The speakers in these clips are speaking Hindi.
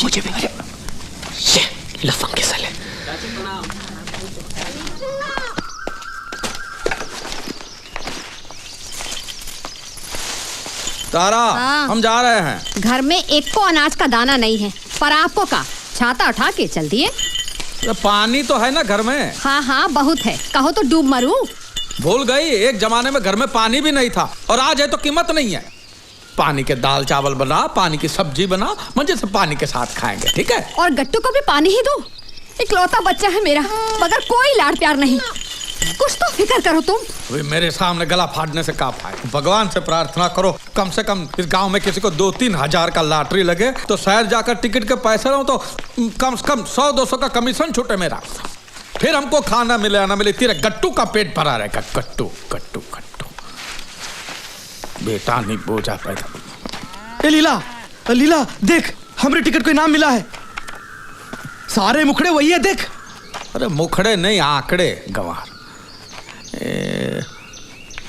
मुझे भी। ये लफंग के साले। तारा, हम जा रहे हैं। घर में एक को अनाज का दाना नहीं है, पर आपको का छाता उठा के चल दिए। पानी तो है ना घर में। हाँ हाँ बहुत है, कहो तो डूब मरूं। भूल गई, एक जमाने में घर में पानी भी नहीं था और आज है तो कीमत नहीं है। पानी के दाल चावल बना, पानी की सब्जी बना, मजे से पानी के साथ खाएंगे, ठीक है? और गट्टू को भी पानी ही दो। इकलौता बच्चा है मेरा, मगर कोई लाड़ प्यार नहीं। कुछ तो फिक्र करो तुम। अभी मेरे सामने गला फाड़ने से क्या फायदा? भगवान से प्रार्थना करो कम से कम इस गांव में किसी को 2-3 हजार का लॉटरी लगे तो शहर जाकर टिकट के पैसे रहो तो कम से कम 100-200 का कमीशन छूटे मेरा। फिर हमको खाना मिले ना मिले, तेरे गट्टू का पेट भरा रहेगा। गट्टू गट्टू गट्टू बेटा नहीं बोझा पैदा। ए लीला, लीला देख, हमारे टिकट को इनाम मिला है। सारे मुखड़े वही है, देख। अरे मुखड़े नहीं, आंकड़े गंवार।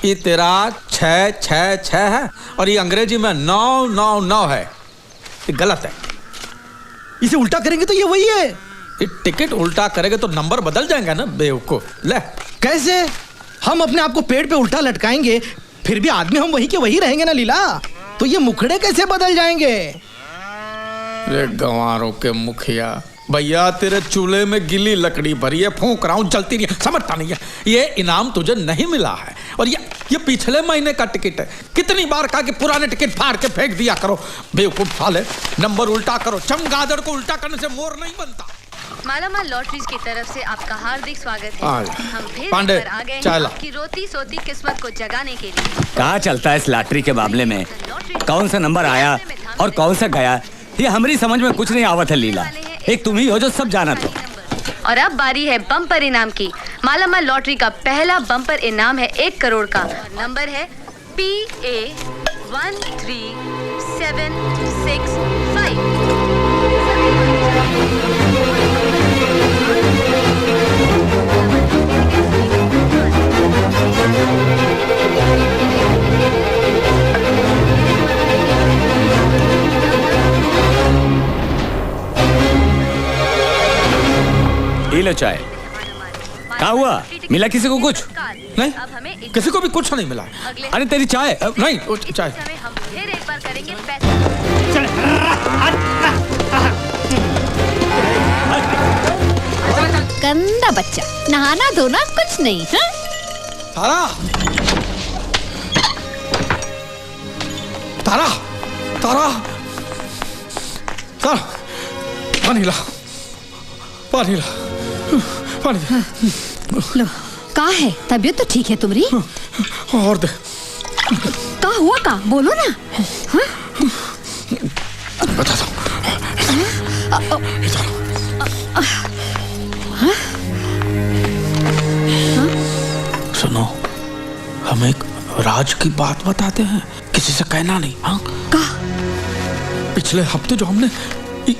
ये तेरा 666 है और ये अंग्रेजी में 999 है। ये गलत है। इसे उल्टा करेंगे तो ये वही है। ये टिकट उल्टा करेंगे तो नंबर बदल जाएंगे ना बेवकूफ। ले कैसे? हम अपने आप को पेड़ पे उल्टा लटकाएंगे, फिर भी आदमी हम वही के वही रहेंगे ना लीला। तो ये मुखड़े कैसे बदल जाएंगे? रे गंवारों के मुखिया, भैया तेरे चूल्हे में गिली लकड़ी भरी है, फूंक रहा हूं, जलती नहीं है, समझता नहीं है। ये इनाम तुझे नहीं मिला है और ये पिछले महीने का टिकट है। कितनी बार कहा कि पुराने टिकट फाड़ के फेंक दिया करो, बेवकूफ साले। नंबर उल्टा करो, चमगादड़ को उल्टा करने से मोर नहीं बनता। मालामाल लॉटरीज की तरफ से आपका हार्दिक स्वागत है। हम फिर पांडे, आ गए चाय ला। आपकी रोती सोती किस्मत को जगाने के लिए। कहाँ चलता है इस लॉटरी के मामले में? कौन सा नंबर आया और कौन सा गया, ये हमारी समझ में कुछ नहीं आवत है लीला। एक तुम ही हो जो सब जाना। तो और अब बारी है बम्पर इनाम की। मालामाल लॉटरी का पहला बम्पर इनाम है 1 करोड़ का। नंबर है ये लो चाय। क्या हुआ, मिला किसी को कुछ? नहीं, किसी को भी कुछ नहीं मिला। अरे तेरी चाय नहीं, चाय। हम फिर एक बार करेंगे गंदा बच्चा, नहाना धोना कुछ नहीं। हाँ? तारा, तारा, तारा, तारा, पानी ला, पानी ला, पानी दे। लो, का है? तबीयत तो ठीक है तुम्हारी? और दे। का हुआ का? बोलो ना। हाँ? बता दो। सुनो, हम एक राज की बात बताते हैं, किसी से कहना नहीं। हाँ? का? पिछले हफ्ते जो हमने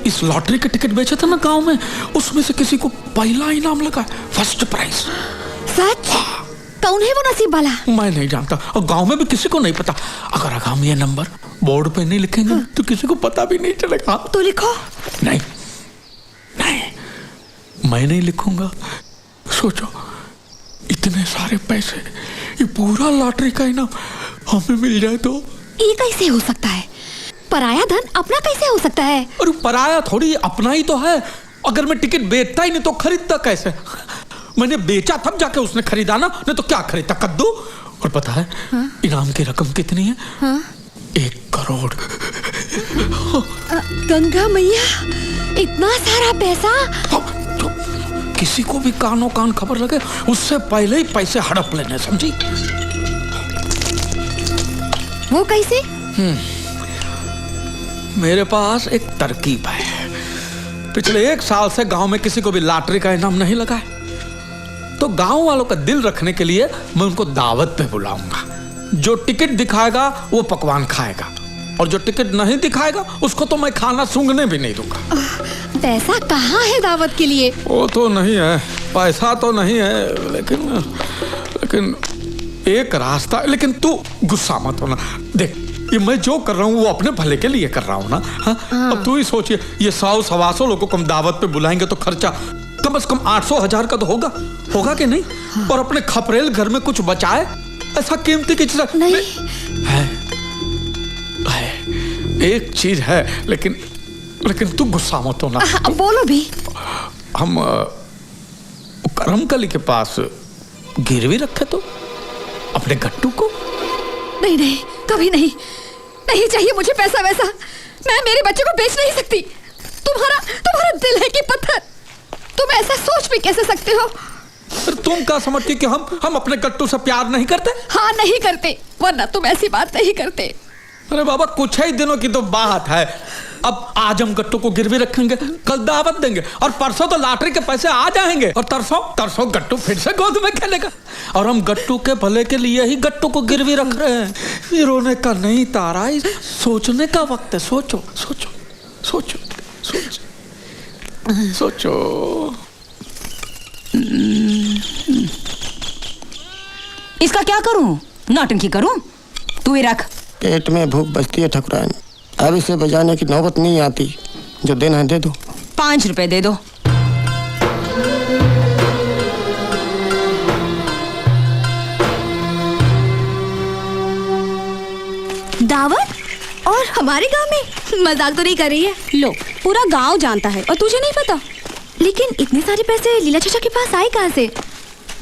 इस लॉटरी के टिकट बेचे थे ना गांव में, उसमें से किसी को पहला इनाम लगा, फर्स्ट प्राइज। सच? कौन है वो नसीब वाला? मैं नहीं जानता और गांव में भी किसी को नहीं पता। अगर हम ये नंबर बोर्ड पे नहीं लिखेंगे तो किसी को पता भी नहीं चलेगा। तो लिखो। नहीं, नहीं, मैं नहीं लिखूंगा। सोचो, इतने सारे पैसे, ये पूरा लॉटरी का इनाम हमें मिल जाए तो? ये कैसे हो सकता है? पराया धन अपना कैसे हो सकता है? और पराया थोड़ी, अपना ही तो है। अगर मैं टिकट बेचता ही नहीं तो खरीदता कैसे? मैंने बेचा तब जाके उसने खरीदा ना, नहीं तो क्या खरीदता, कद्दू। और पता है इनाम की रकम कितनी है? 1 करोड़। गंगा मैया, इतना सारा पैसा? तो किसी को भी कानों कान खबर लगे उससे पहले ही पैसे हड़प लेने, समझी? वो कैसे? मेरे पास एक तरकीब है। पिछले 1 साल से गांव में किसी को भी लॉटरी का इनाम नहीं लगा है, तो गांव वालों का दिल रखने के लिए मैं उनको दावत पे बुलाऊंगा। जो टिकट दिखाएगा वो पकवान खाएगा और जो टिकट नहीं दिखाएगा उसको तो मैं खाना सूंघने भी नहीं दूंगा। पैसा कहाँ है दावत के लिए? वो तो नहीं है, पैसा तो नहीं है, लेकिन एक रास्ता। लेकिन तू गुस्सा मत होना। देख, ये मैं जो कर रहा हूँ वो अपने भले के लिए कर रहा हूँ ना। हाँ? अब तू ही सोचिए, ये 100-125 लोगों को हम दावत पे बुलाएंगे तो खर्चा कम से कम 800-1000 का तो होगा कि नहीं? और अपने खपरेल घर में कुछ बचाए, ऐसा कीमती की चीज नहीं है। एक चीज है, लेकिन तू गुस्सा मत होना। अब बोलो भी। हम करमकली के पास गिरवी रखे तो अपने गट्टू को। नहीं नहीं, कभी नहीं, नहीं चाहिए मुझे पैसा वैसा। मैं मेरे बच्चे को बेच नहीं सकती। तुम्हारा दिल है कि पत्थर? तुम ऐसा सोच भी कैसे सकते हो? फिर तुम क्या समझती कि हम अपने गट्टू से प्यार नहीं करते? हाँ नहीं करते, वरना तुम ऐसी बात नहीं करते। अरे बाबा, कुछ ही दिनों की तो बात है। अब आज हम गट्टू को गिरवी रखेंगे, कल दावत देंगे और परसों तो लॉटरी के पैसे आ जाएंगे और तरसों गट्टू फिर से गोद में खेलेगा। और हम गट्टू के भले के लिए ही गट्टू को गिरवी रख रहे हैं। ये रोने का नहीं तारा, सोचने का वक्त है। सोचो सोचो सोचो सोचो सोचो। इसका क्या करूं? नौटंकी करूं? तू ही रख। पेट में भूख बचती है ठकुराइन, अब इसे बजाने की नौबत नहीं आती। जो देना है दे दो। 5 रुपए दे दो। दावत? और हमारे गांव में? मजाक तो नहीं कर रही है? लो, पूरा गांव जानता है और तुझे नहीं पता? लेकिन इतने सारे पैसे लीला चाचा के पास आए कहाँ से?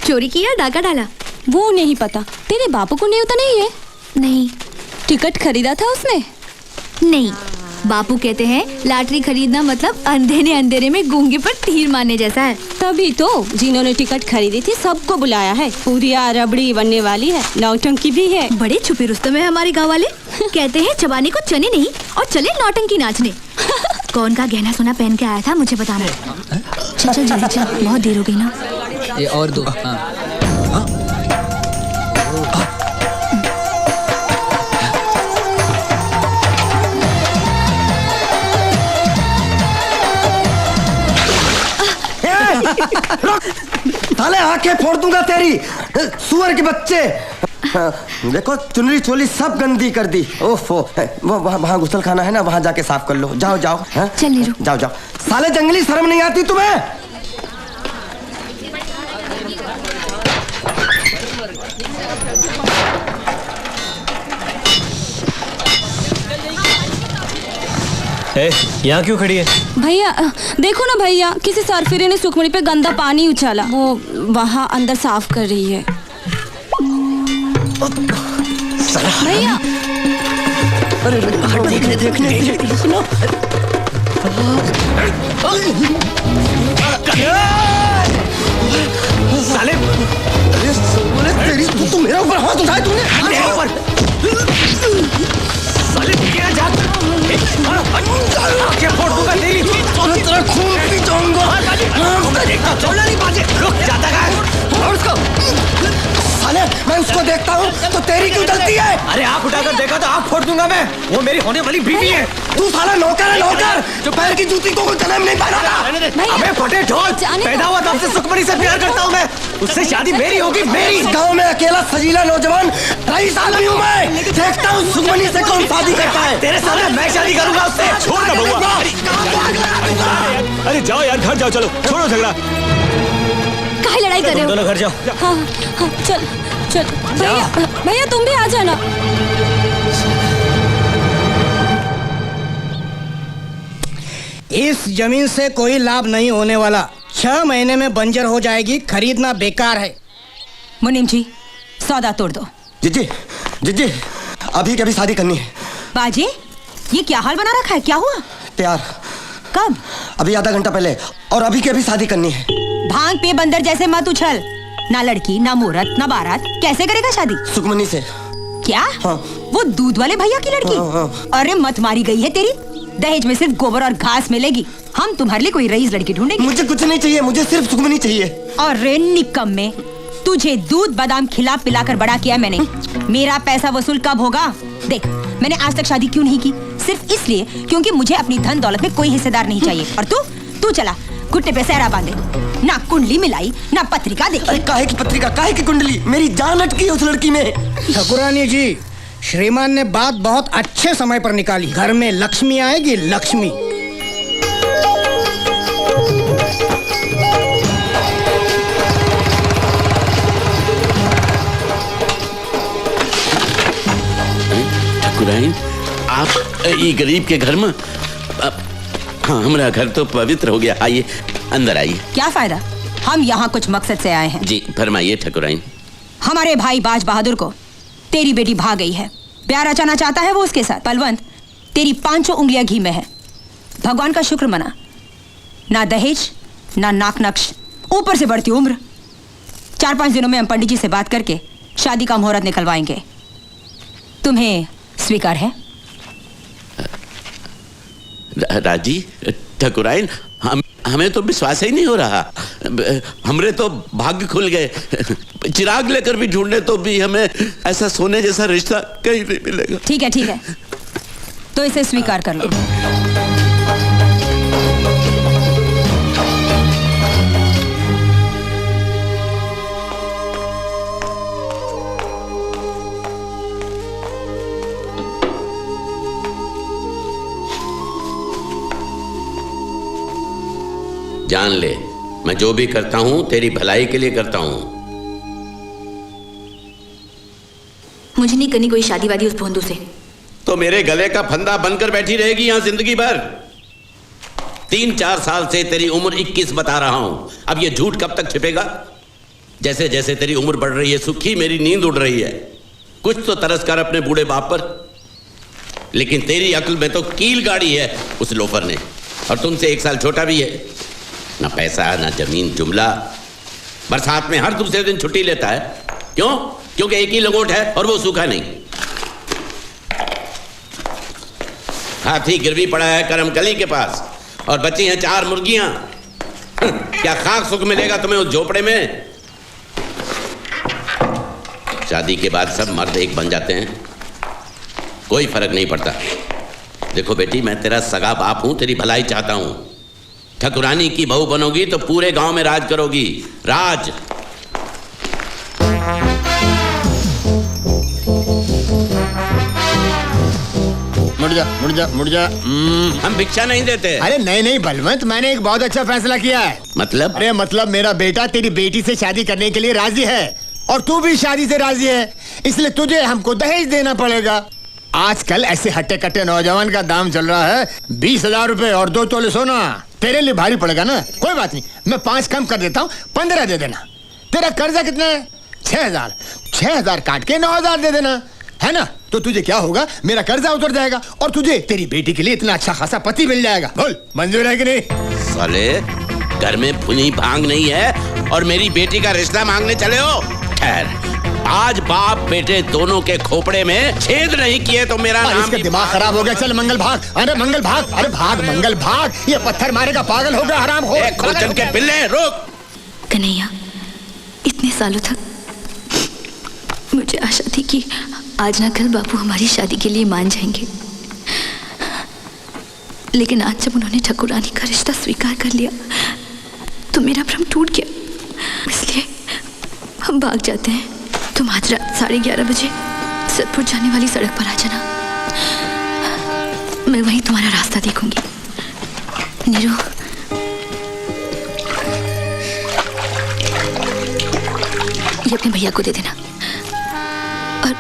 चोरी किया, डाका डाला? वो नहीं पता। तेरे बापू को न्योता नहीं है? नहीं। टिकट खरीदा था उसने? नहीं, बापू कहते हैं लॉटरी खरीदना मतलब अंधे ने अंधेरे में गूंगे पर तीर मारने जैसा है। तभी तो जिन्होंने टिकट खरीदी थी सबको बुलाया है। पूरिया रबड़ी बनने वाली है, नौटंकी भी है। बड़े छुपे रुस्तम है हमारे गाँव वाले। कहते हैं चबाने को चने नहीं और चले नौटंकी नाचने। कौन का गहना सोना पहन के आया था मुझे बताना। चल चल जल्दी चल, बहुत देर हो गई ना। ये और दो। साले आंखें फोड़ दूंगा तेरी, सुअर के बच्चे। देखो चुनरी चोली सब गंदी कर दी। ओफो, वो वहाँ गुसल खाना है ना, वहाँ जाके साफ कर लो। जाओ जाओ। चल नीरू, जाओ जाओ। साले जंगली शर्म नहीं आती तुम्हें? यहाँ क्यों खड़ी है? भैया देखो ना भैया, किसी सरफिरे ने सुखमणी पे गंदा पानी उछाला। वो वहाँ अंदर साफ कर रही है। भैया देखने सुनो। साले तेरी तू मेरे ऊपर हाथ उठाए तूने। साले क्या जात आंखें फोड़ दूंगा तेरी, तेरा खून पी जाऊंगा। छोड़ना नहीं बाजे, रुक जाता है। और उसको साले मैं उसको देखता हूँ तो तेरी क्यों जलती है? अरे आँख उठाकर देखा तो आँख फोड़ दूंगा मैं। वो मेरी होने वाली बीवी है। तू साला नौकर है, नौकर जो पैर की जूती को जन्म नहीं पाना था। अबे फटे ढोल, पैदा हुआ तब से सुखमणी से प्यार करता हूँ मैं। उससे शादी मेरी होगी, मेरी। गाँव में अकेला सजीला नौजवान 23 आदमी हूँ मैं। देखता हूँ सुखमणी से कौन शादी करता है। तेरे सामने मैं शादी करूंगा उससे। छोड़ ना बउआ। अरे जाओ यार, घर जाओ। चलो छोड़ो झगड़ा, काहे लड़ाई कर रहे हो? दोनों घर जाओ। हाँ हाँ चल चल। भैया तुम भी आ जाना। इस जमीन से कोई लाभ नहीं होने वाला। 6 महीने में बंजर हो जाएगी, खरीदना बेकार है। मुनीम जी, सौदा तोड़ दो। जीजी जीजी, अभी के अभी शादी करनी है। बाजी, ये क्या हाल बना रखा है? क्या हुआ? तैयार। कब? अभी आधा घंटा पहले। और अभी के अभी शादी करनी है। भांग पे बंदर जैसे मत उछल। ना लड़की, ना मुहूर्त, ना बारात। कैसे करेगा शादी? सुखमनी से। क्या? हाँ। वो दूध वाले भैया की लड़की? हाँ, हाँ। अरे मत मारी गई है तेरी। दहेज में सिर्फ गोबर और घास मिलेगी। हम तुम्हारे लिए कोई रईस लड़की ढूंढेंगे। मुझे कुछ नहीं चाहिए, मुझे सिर्फ सुखमनी चाहिए। और रे निकम्मे, तुझे दूध बादाम खिला पिला कर बड़ा किया मैंने। मेरा पैसा वसूल कब होगा? देख, मैंने आज तक शादी क्यों नहीं की? सिर्फ इसलिए क्योंकि मुझे अपनी धन दौलत में कोई हिस्सेदार नहीं चाहिए। और तू चला घुटने पे सहरा बांधे, ना कुंडली मिलाई ना पत्रिका देखी। अरे काहे की पत्रिका, काहे की कुंडली? मेरी जान अटकी है उस लड़की में। ठकुरानी जी, श्रीमान ने बात बहुत अच्छे समय पर निकाली। घर में लक्ष्मी आएगी, लक्ष्मी। ठाकुराइन, आप ये गरीब के घर में? हाँ, हमारा घर तो पवित्र हो गया। आइए अंदर आइए। क्या फायदा, हम यहाँ कुछ मकसद से आए हैं। जी फरमाइए ठाकुराइन। हमारे भाई बाज बहादुर को तेरी बेटी भाग गई है। प्यार रचाना चाहता है वो उसके साथ। बलवंत, तेरी 5 उंगलियां घी में है। भगवान का शुक्र मना, ना दहेज ना नाक नक्श, ऊपर से बढ़ती उम्र। 4-5 दिनों में हम पंडित जी से बात करके शादी का मुहूर्त निकलवाएंगे। तुम्हें स्वीकार है? राजी ठाकुराइन, हमें तो विश्वास ही नहीं हो रहा। हमरे तो भाग्य खुल गए। चिराग लेकर भी ढूंढने तो भी हमें ऐसा सोने जैसा रिश्ता कहीं नहीं मिलेगा। ठीक है, ठीक है, तो इसे स्वीकार कर लो। जान ले, मैं जो भी करता हूं तेरी भलाई के लिए करता हूं। मुझे नहीं करनी कोई शादी वादी उस भोंदू से। तो मेरे गले का फंदा बनकर बैठी रहेगी यहां जिंदगी भर? 3-4 साल से तेरी उम्र 21 बता रहा हूं। अब ये झूठ कब तक छिपेगा? जैसे जैसे तेरी उम्र बढ़ रही है, सुखी मेरी नींद उड़ रही है। कुछ तो तरस कर अपने बूढ़े बाप पर। लेकिन तेरी अक्ल में तो कील गाड़ी है उस लोफर ने, और तुमसे 1 साल छोटा भी है। ना पैसा ना जमीन जुमला। बरसात में हर दूसरे दिन छुट्टी लेता है। क्यों? क्योंकि एक ही लंगोट है और वो सूखा नहीं। हाथी गिरवी पड़ा है करमकली के पास और बची हैं 4 मुर्गियां। क्या खाक सुख मिलेगा तुम्हें उस झोपड़े में? शादी के बाद सब मर्द एक बन जाते हैं, कोई फर्क नहीं पड़ता। देखो बेटी, मैं तेरा सगा बाप हूं, तेरी भलाई चाहता हूं। ठाकुरानी की बहू बनोगी तो पूरे गांव में राज करोगी। राज। मुड़ जा। हम भिक्षा नहीं देते। अरे नहीं बलवंत, मैंने एक बहुत अच्छा फैसला किया है। मतलब? अरे मतलब मेरा बेटा तेरी बेटी से शादी करने के लिए राजी है और तू भी शादी से राजी है, इसलिए तुझे हमको दहेज देना पड़ेगा। आजकल ऐसे हट्टे कट्टे नौजवान का दाम चल रहा है 20,000 रुपए और 2 तोले सोना। तेरे लिए भारी पड़ेगा ना? कोई बात नहीं, मैं 5 कम कर देता हूँ, 15 दे देना। तेरा कर्जा कितना है? 6,000। 6,000 काट के 9,000 दे देना, है ना? तो तुझे क्या होगा, मेरा कर्जा उतर जाएगा और तुझे तेरी बेटी के लिए इतना अच्छा खासा पति मिल जाएगा। बोल, मंजूर है कि नहीं? साले, घर में भुनी भांग नहीं है और मेरी बेटी का रिश्ता मांगने चले हो? खैर, आज बाप बेटे दोनों के खोपड़े में छेद नहीं किए तो मेरा नाम इसका दिमाग खराब हो गया। चल मंगल भाग। अरे मंगल भाग, अरे भाग मंगल भाग। ये पत्थर मारेगा, पागल हो गया, हराम हो। खोचन के पिल्ले, रुक। कन्हैया, इतने सालों तक मुझे आशा थी कि आज ना कल बापू हमारी शादी के लिए मान जाएंगे, लेकिन आज जब उन्होंने ठाकुरानी का रिश्ता स्वीकार कर लिया तो मेरा भ्रम टूट गया। इसलिए हम भाग जाते हैं। तुम आज रात 11:30 बजे सतपुर जाने वाली सड़क पर आ जाना। मैं वहीं तुम्हारा रास्ता देखूंगी। नीरू, ये अपने भैया को दे देना और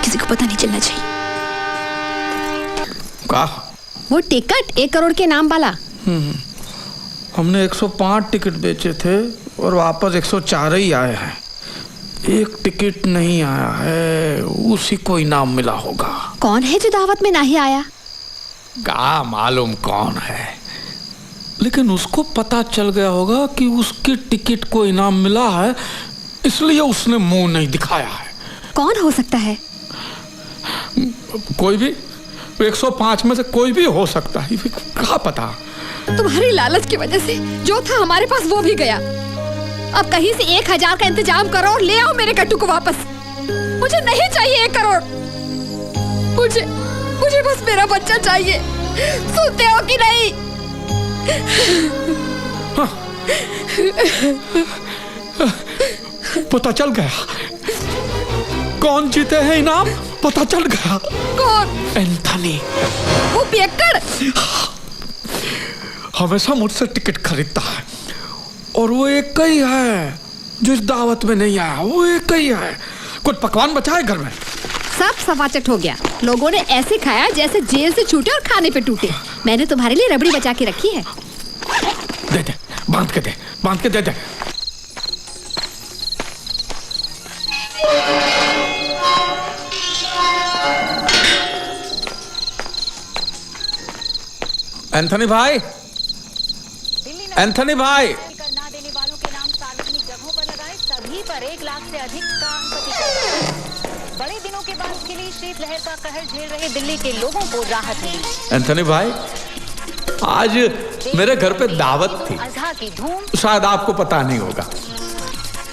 किसी को पता नहीं चलना चाहिए। का? वो टिकट 1 करोड़ के नाम वाला। हमने 105 टिकट बेचे थे और वापस 104 ही आए हैं। एक टिकट नहीं आया है, उसी को इनाम मिला होगा। कौन है जो दावत में नहीं आया? का मालूम कौन है, लेकिन उसको पता चल गया होगा कि उसके टिकट को इनाम मिला है, इसलिए उसने मुंह नहीं दिखाया है। कौन हो सकता है? कोई भी, 105 में से कोई भी हो सकता है, क्या पता। तुम्हारी लालच की वजह से जो था हमारे पास वो भी गया। अब कहीं से 1,000 का इंतजाम करो और ले आओ मेरे कट्टू को वापस। मुझे नहीं चाहिए 1 करोड़। मुझे बस मेरा बच्चा चाहिए। सुनते हो कि नहीं? पता चल गया कौन जीते हैं इनाम। पता चल गया। कौन? एंथनी। वो पियक्कड़? हमेशा मुझसे टिकट खरीदता है और वो एक ही है जो इस दावत में नहीं आया। वो एक ही है। कुछ पकवान बचा है घर में? सब सफाचट हो गया। लोगों ने ऐसे खाया जैसे जेल से छूटे और खाने पे टूटे। मैंने तुम्हारे लिए रबड़ी बचा के रखी है। दे दे, बांध के दे, बांध के दे दे। एंथनी भाई, एंथनी भाई, ना देने वालों के नाम सार्वजनिक जगहों पर लगाए, सभी पर 1 लाख से अधिक का अंपति। बड़े दिनों के बाद खिली शीतलहर का कहर झेल रहे दिल्ली के लोगों को राहत मिली। एंथनी भाई, आज मेरे घर पे दावत थी। अज़हा की धूम। शायद आपको पता नहीं होगा।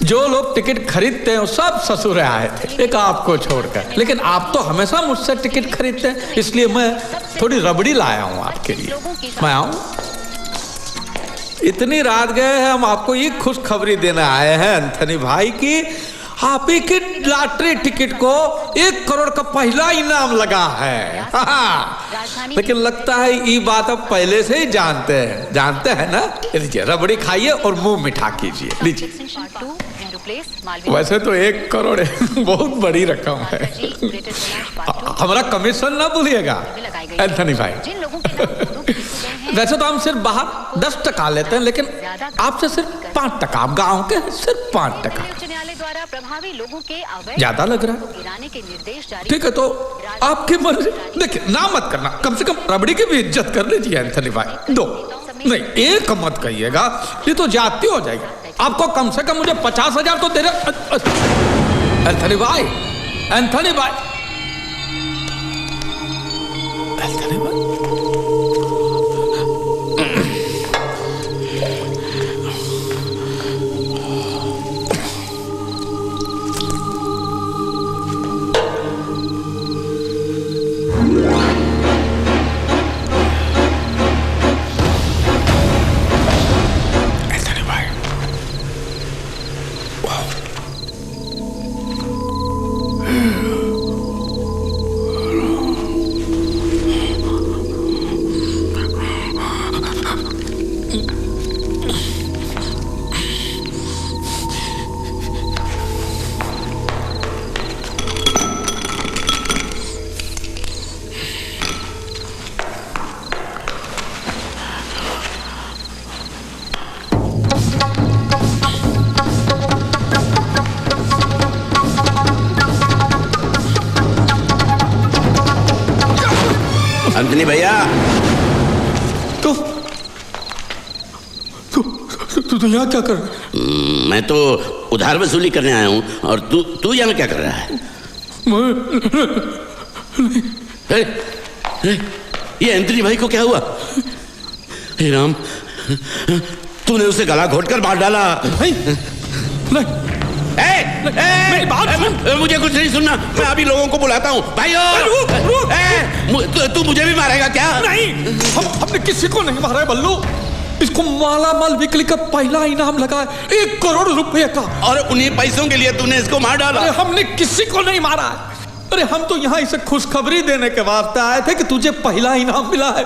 जो लोग टिकट खरीदते हैं वो सब ससुर आए थे, एक आपको छोड़कर। लेकिन आप तो हमेशा मुझसे टिकट खरीदते हैं, इसलिए मैं थोड़ी रबड़ी लाया हूँ आपके लिए। मैं आऊँ? इतनी रात गए हैं, हम आपको ये खुशखबरी देने आए हैं एंथनी भाई की आप ही की लॉटरी टिकट को 1 करोड़ का पहला इनाम लगा है। लेकिन लगता है ये बात आप पहले से ही जानते हैं ना। लीजिए रबड़ी खाइए और मुंह मिठा कीजिए। लीजिए। वैसे तो 1 करोड़ बहुत बड़ी रकम है। हमारा कमीशन ना भूलिएगा एंथनी भाई। वैसे तो हम सिर्फ बाहर 10 टका लेते हैं, लेकिन आपसे सिर्फ 5 टका। आप गाँव के सिर्फ 5 टका। द्वारा प्रभावी लोगों के ज्यादा लग रहा है। गिराने के निर्देश जारी। ठीक है, तो आपकी मर्जी। देखिए ना मत करना, कम से कम रबड़ी की भी इज्जत कर लीजिए एंथनी भाई। 2 नहीं, 1 मत कहिएगा, ये तो जाती हो जाएगी। आपको कम से कम मुझे 50,000 तो दे रहे एंथनी भाई। एंथनी भाई, एंथनी भाई, अंजनी भैया, तू यहाँ क्या कर? मैं तो उधार वसूली करने आया हूँ, और तू यहाँ क्या कर रहा है? ये एंथनी भाई को क्या हुआ? हे राम, तूने उसे गला घोटकर मार डाला। नहीं। मुझे कुछ नहीं सुनना, मैं अभी लोगों को बुलाता हूँ। भाइयों, तू मुझे भी मारेगा क्या? नहीं, हमने किसी को नहीं मारा है बल्लू। इसको माला माल बिक्री का पहला इनाम लगा है 1 करोड़ रुपए का, और उन्हीं पैसों के लिए तूने इसको मार डाला। अरे हमने किसी को नहीं मारा है। अरे हम तो यहाँ इसे खुशखबरी देने के वास्ते आए थे कि तुझे पहला इनाम मिला है,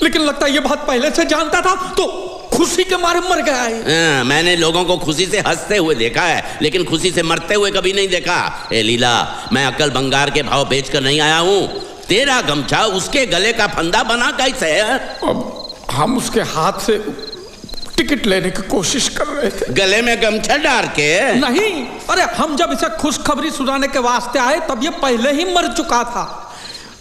लेकिन लगता है ये बात पहले से जानता था तो खुशी के मारे मर गया है। मैंने लोगों को खुशी से हंसते हुए देखा है, लेकिन खुशी से मरते हुए कभी नहीं देखा। ए लीला, मैं अक्ल बंगार के भाव बेचकर नहीं आया हूँ। तेरा गमछा उसके गले का फंदा बना कैसे है? अब हम उसके हाथ से टिकट लेने की कोशिश कर रहे थे। गले में गमछा डाल के? नहीं, अरे हम जब इसे खुशखबरी सुनाने के वास्ते आए तब ये पहले ही मर चुका था।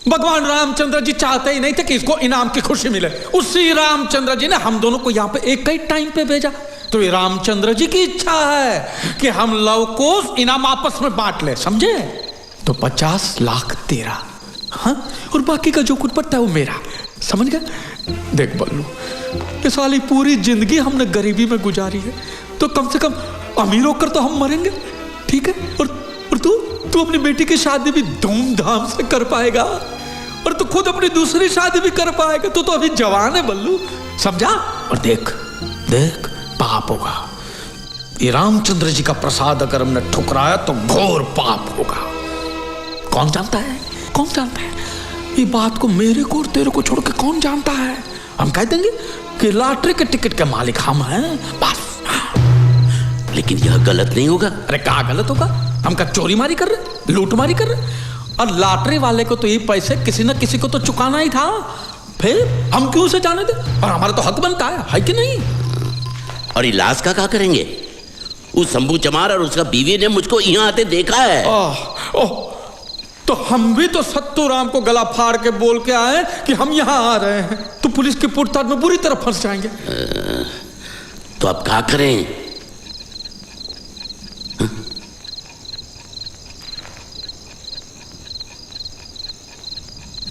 भगवान रामचंद्र जी चाहते ही नहीं थे कि इसको इनाम की खुशी मिले। उसी रामचंद्र जी ने हम दोनों को यहाँ पे एक ही टाइम पे भेजा। तो ये रामचंद्र जी की इच्छा है कि हम लव को इनाम आपस में बांट ले, समझे? तो 50 लाख तेरा, हाँ, और बाकी का जो कुछ बचता है वो मेरा, समझ गया? देख बल्लू, ये साली पूरी जिंदगी हमने गरीबी में गुजारी है, तो कम से कम अमीर होकर तो हम मरेंगे, ठीक है? और तू अपनी बेटी की शादी भी धूमधाम से कर पाएगा, और तू खुद अपनी दूसरी शादी भी कर पाएगा। तू तो अभी जवान है बल्लू, समझा? और देख पाप होगा। ये रामचंद्र जी का प्रसाद अगर हमने ठुकराया तो घोर पाप होगा। कौन जानता है? कौन जानता है? ये बात को मेरे को और तेरे को छोड़ के कौन जानता है? हम कह देंगे कि लॉटरी के टिकट के मालिक हम हैं, बस। लेकिन यह गलत नहीं होगा। अरे कहाँ गलत होगा? हम क्या चोरी मारी कर रहे, लूट मारी कर रहे? और लॉटरी वाले को तो ये पैसे किसी न किसी को तो चुकाना ही था, फिर हम क्यों उसे जाने दे? और हमारा तो हक बनता है कि नहीं? और इलाज का क्या करेंगे? उस शंभू चमार और उसका बीवी ने मुझको यहाँ आते देखा है। तो हम भी तो सत्तू राम को गला फाड़ के बोल के आए कि हम यहाँ आ रहे हैं, तो पुलिस की पूछताछ में बुरी तरह फंस जाएंगे। तो अब क्या करें?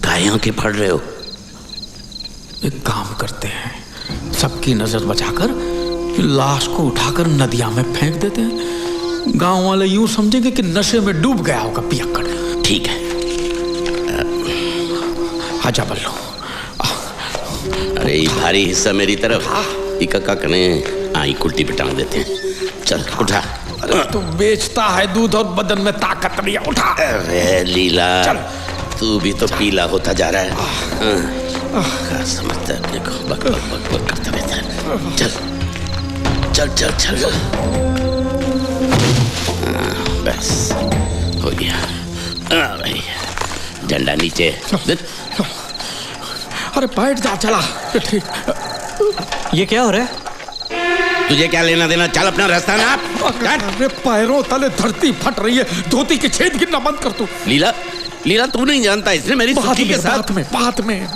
काहे आंखें फाड़ रहे हो? एक काम करते हैं, सबकी नजर बचाकर लाश को उठाकर नदिया में फेंक देते हैं। गांव वाले यूं समझेंगे कि नशे में डूब गया होगा पियक्कड़। ठीक है। आजा बल्लू। अरे ये भारी हिस्सा मेरी तरफ, इका कने आई कुल्टी पे टांग देते हैं। चल उठा। अरे तू बेचता है दूध और बदन में ताकत नहीं है, उठा। अरे लीला, चल। तू भी तो पीला होता जा रहा है। क्या समझता है अपने को? बक बक बक बक करता रहता है। चल चल चल चल। बस हो गया। भाई झंडा नीचे। अरे बैठ जा, चला। ठीक। ये क्या हो रहा है? तुझे क्या लेना देना? चल अपना रास्ता नाप। अरे पैरों तले धरती फट रही है, धोती की छेद गिरना बंद कर तू। लीला, लीला तू नहीं जानता, इसने मेरी सुखी के साथ बाद में